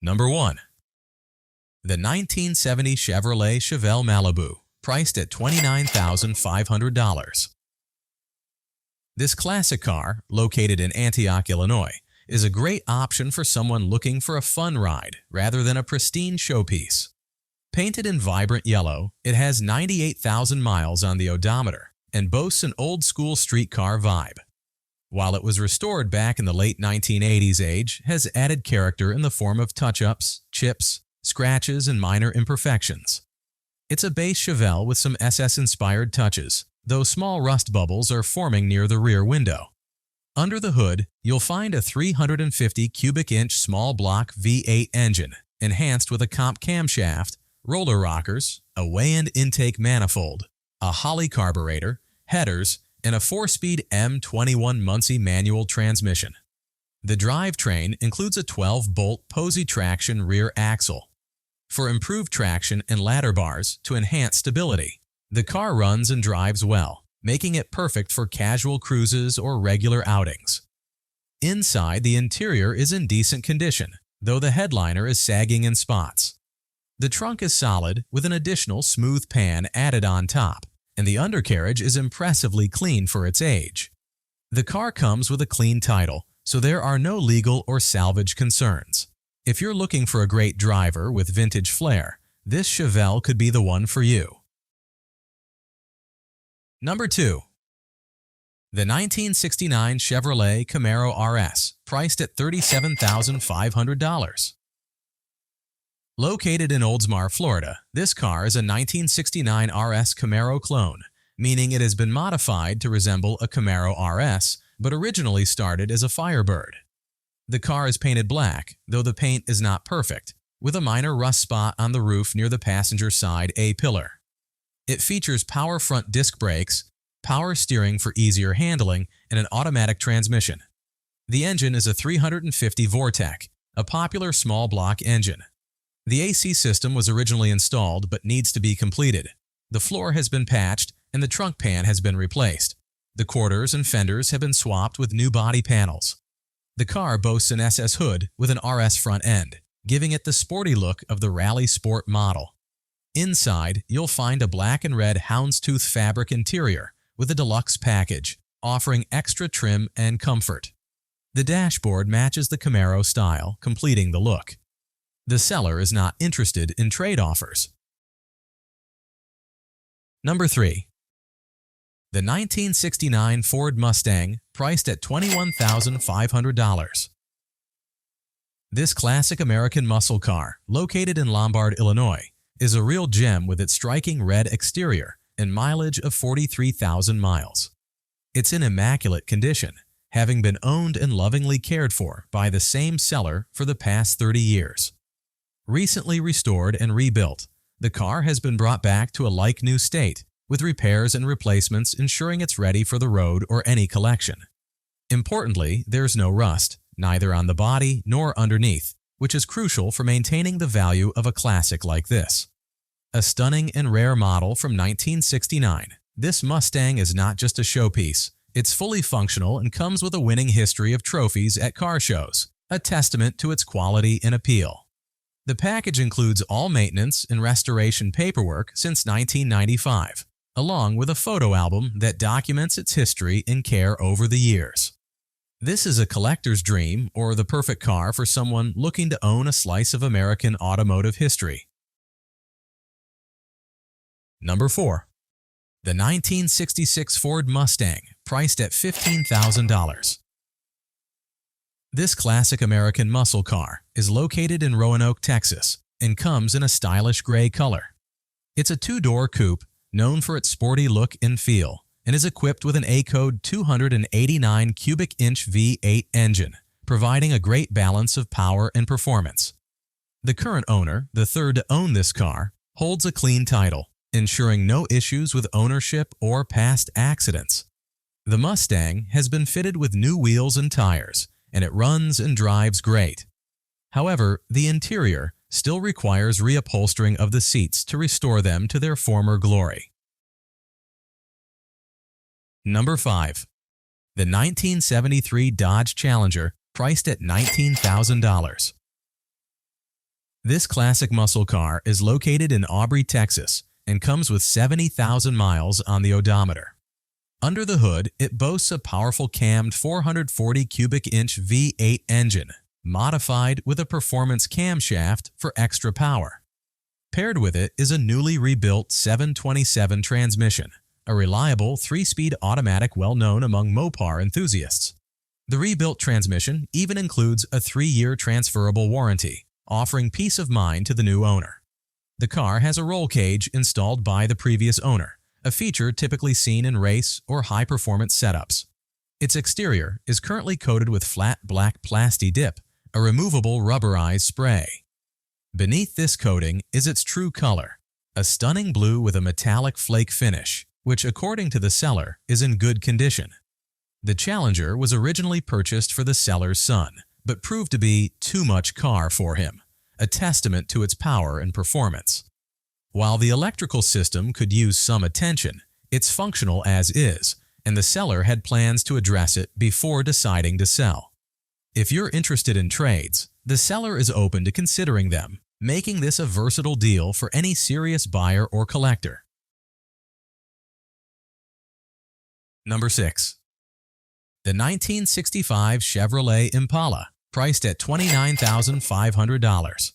Number 1. The 1970 Chevrolet Chevelle Malibu, priced at $29,500. This classic car, located in Antioch, Illinois, is a great option for someone looking for a fun ride rather than a pristine showpiece. Painted in vibrant yellow, it has 98,000 miles on the odometer and boasts an old-school streetcar vibe. While it was restored back in the late 1980s age, has added character in the form of touch-ups, chips, scratches, and minor imperfections. It's a base Chevelle with some SS-inspired touches, though small rust bubbles are forming near the rear window. Under the hood, you'll find a 350 cubic inch small block V8 engine, enhanced with a comp camshaft, roller rockers, a weigh-in intake manifold, a Holley carburetor, headers, and a 4-speed M21 Muncie manual transmission. The drivetrain includes a 12-bolt Posey traction rear axle for improved traction and ladder bars to enhance stability. The car runs and drives well, making it perfect for casual cruises or regular outings. Inside, the interior is in decent condition, though the headliner is sagging in spots. The trunk is solid with an additional smooth pan added on top, and the undercarriage is impressively clean for its age. The car comes with a clean title, so there are no legal or salvage concerns. If you're looking for a great driver with vintage flair, this Chevelle could be the one for you. Number 2. The 1969 Chevrolet Camaro RS, priced at $37,500. Located in Oldsmar, Florida, this car is a 1969 RS Camaro clone, meaning it has been modified to resemble a Camaro RS, but originally started as a Firebird. The car is painted black, though the paint is not perfect, with a minor rust spot on the roof near the passenger side A-pillar. It features power front disc brakes, power steering for easier handling, and an automatic transmission. The engine is a 350 Vortec, a popular small block engine. The AC system was originally installed but needs to be completed. The floor has been patched and the trunk pan has been replaced. The quarters and fenders have been swapped with new body panels. The car boasts an SS hood with an RS front end, giving it the sporty look of the Rally Sport model. Inside, you'll find a black and red houndstooth fabric interior with a deluxe package, offering extra trim and comfort. The dashboard matches the Camaro style, completing the look. The seller is not interested in trade offers. Number 3. The 1969 Ford Mustang, priced at $21,500. This classic American muscle car, located in Lombard, Illinois, is a real gem with its striking red exterior and mileage of 43,000 miles. It's in immaculate condition, having been owned and lovingly cared for by the same seller for the past 30 years. Recently restored and rebuilt, the car has been brought back to a like-new state, with repairs and replacements ensuring it's ready for the road or any collection. Importantly, there's no rust, neither on the body nor underneath, which is crucial for maintaining the value of a classic like this. A stunning and rare model from 1969, this Mustang is not just a showpiece. It's fully functional and comes with a winning history of trophies at car shows, a testament to its quality and appeal. The package includes all maintenance and restoration paperwork since 1995, along with a photo album that documents its history and care over the years. This is a collector's dream or the perfect car for someone looking to own a slice of American automotive history. Number 4. The 1966 Ford Mustang, priced at $15,000. This classic American muscle car is located in Roanoke, Texas, and comes in a stylish gray color. It's a two-door coupe known for its sporty look and feel, and is equipped with an A-code 289 cubic inch V8 engine, providing a great balance of power and performance. The current owner, the third to own this car, holds a clean title, ensuring no issues with ownership or past accidents. The Mustang has been fitted with new wheels and tires, and it runs and drives great. However, the interior still requires reupholstering of the seats to restore them to their former glory. Number 5. The 1973 Dodge Challenger, priced at $19,000. This classic muscle car is located in Aubrey, Texas, and comes with 70,000 miles on the odometer. Under the hood, it boasts a powerful cammed 440 cubic inch V8 engine, modified with a performance camshaft for extra power. Paired with it is a newly rebuilt 727 transmission, a reliable 3-speed automatic well known among Mopar enthusiasts. The rebuilt transmission even includes a 3-year transferable warranty, offering peace of mind to the new owner. The car has a roll cage installed by the previous owner, a feature typically seen in race or high-performance setups. Its exterior is currently coated with flat black Plasti Dip, a removable rubberized spray. Beneath this coating is its true color, a stunning blue with a metallic flake finish, which according to the seller is in good condition. The Challenger was originally purchased for the seller's son, but proved to be too much car for him, a testament to its power and performance. While the electrical system could use some attention, it's functional as is, and the seller had plans to address it before deciding to sell. If you're interested in trades, the seller is open to considering them, making this a versatile deal for any serious buyer or collector. Number 6. The 1965 Chevrolet Impala, priced at $29,500.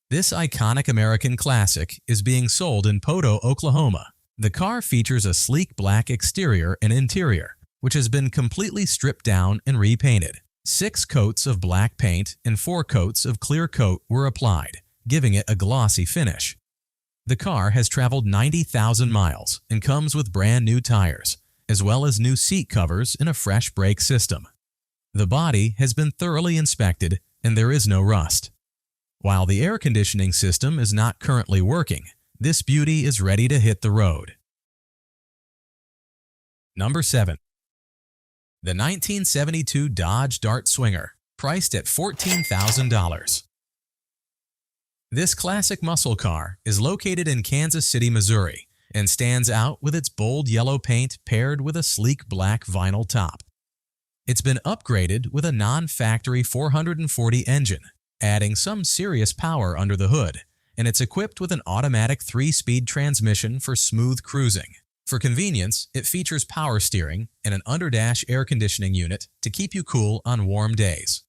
This iconic American classic is being sold in Poteau, Oklahoma. The car features a sleek black exterior and interior, which has been completely stripped down and repainted. 6 coats of black paint and 4 coats of clear coat were applied, giving it a glossy finish. The car has traveled 90,000 miles and comes with brand new tires, as well as new seat covers and a fresh brake system. The body has been thoroughly inspected and there is no rust. While the air conditioning system is not currently working, this beauty is ready to hit the road. Number 7. The 1972 Dodge Dart Swinger, priced at $14,000. This classic muscle car is located in Kansas City, Missouri, and stands out with its bold yellow paint paired with a sleek black vinyl top. It's been upgraded with a non-factory 440 engine, adding some serious power under the hood, and it's equipped with an automatic 3-speed transmission for smooth cruising. For convenience, it features power steering and an underdash air conditioning unit to keep you cool on warm days.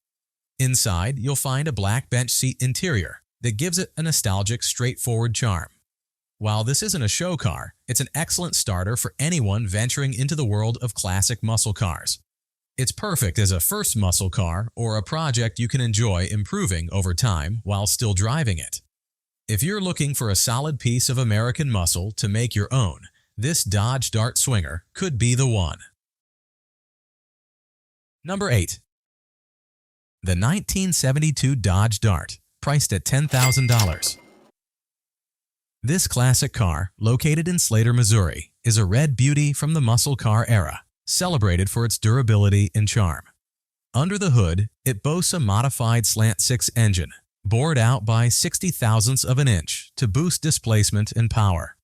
Inside, you'll find a black bench seat interior that gives it a nostalgic, straightforward charm. While this isn't a show car, it's an excellent starter for anyone venturing into the world of classic muscle cars. It's perfect as a first muscle car or a project you can enjoy improving over time while still driving it. If you're looking for a solid piece of American muscle to make your own, this Dodge Dart Swinger could be the one. Number 8. The 1972 Dodge Dart, priced at $10,000. This classic car, located in Slater, Missouri, is a red beauty from the muscle car era, celebrated for its durability and charm. Under the hood, it boasts a modified slant 6 engine, bored out by 60 thousandths of an inch to boost displacement and power.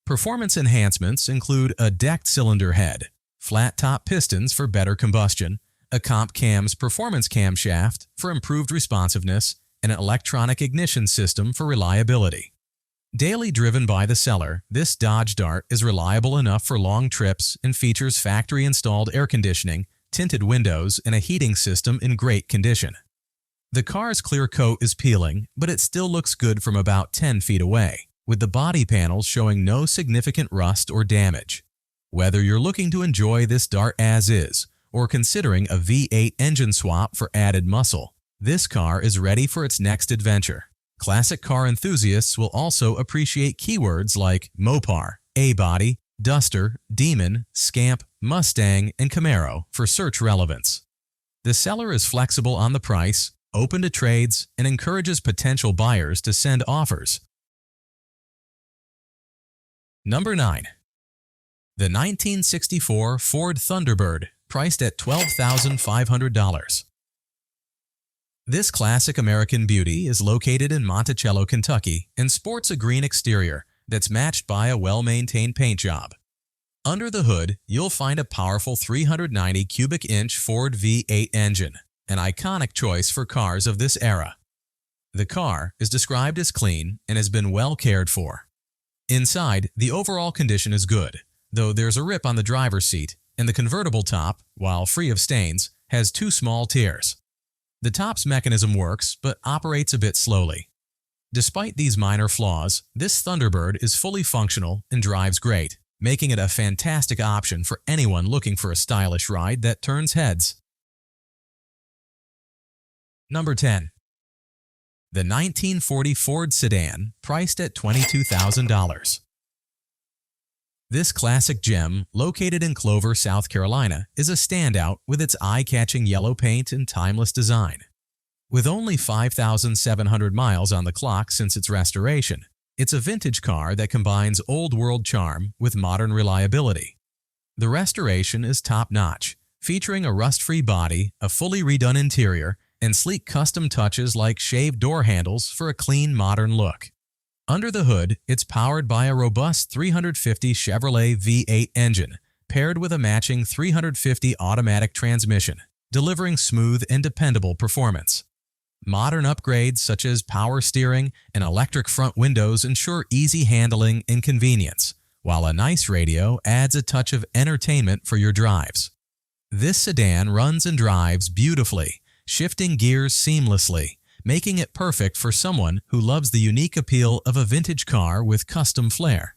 Performance enhancements include a decked cylinder head, flat-top pistons for better combustion, a Comp Cam's performance camshaft for improved responsiveness, and an electronic ignition system for reliability. Daily driven by the seller, this Dodge Dart is reliable enough for long trips and features factory-installed air conditioning, tinted windows, and a heating system in great condition. The car's clear coat is peeling, but it still looks good from about 10 feet away, with the body panels showing no significant rust or damage. Whether you're looking to enjoy this Dart as is, or considering a V8 engine swap for added muscle, this car is ready for its next adventure. Classic car enthusiasts will also appreciate keywords like Mopar, A-Body, Duster, Demon, Scamp, Mustang, and Camaro for search relevance. The seller is flexible on the price, open to trades, and encourages potential buyers to send offers. Number 9. The 1964 Ford Thunderbird, priced at $12,500. This classic American beauty is located in Monticello, Kentucky, and sports a green exterior that's matched by a well-maintained paint job. Under the hood, you'll find a powerful 390 cubic inch Ford V8 engine, an iconic choice for cars of this era. The car is described as clean and has been well cared for. Inside, the overall condition is good, though there's a rip on the driver's seat, and the convertible top, while free of stains, has 2 small tears. The top's mechanism works, but operates a bit slowly. Despite these minor flaws, this Thunderbird is fully functional and drives great, making it a fantastic option for anyone looking for a stylish ride that turns heads. Number 10. The 1940 Ford Sedan, priced at $22,000. This classic gem, located in Clover, South Carolina, is a standout with its eye-catching yellow paint and timeless design. With only 5,700 miles on the clock since its restoration, it's a vintage car that combines old-world charm with modern reliability. The restoration is top-notch, featuring a rust-free body, a fully redone interior, and sleek custom touches like shaved door handles for a clean, modern look. Under the hood, it's powered by a robust 350 Chevrolet V8 engine, paired with a matching 350 automatic transmission, delivering smooth and dependable performance. Modern upgrades such as power steering and electric front windows ensure easy handling and convenience, while a nice radio adds a touch of entertainment for your drives. This sedan runs and drives beautifully, shifting gears seamlessly, making it perfect for someone who loves the unique appeal of a vintage car with custom flair.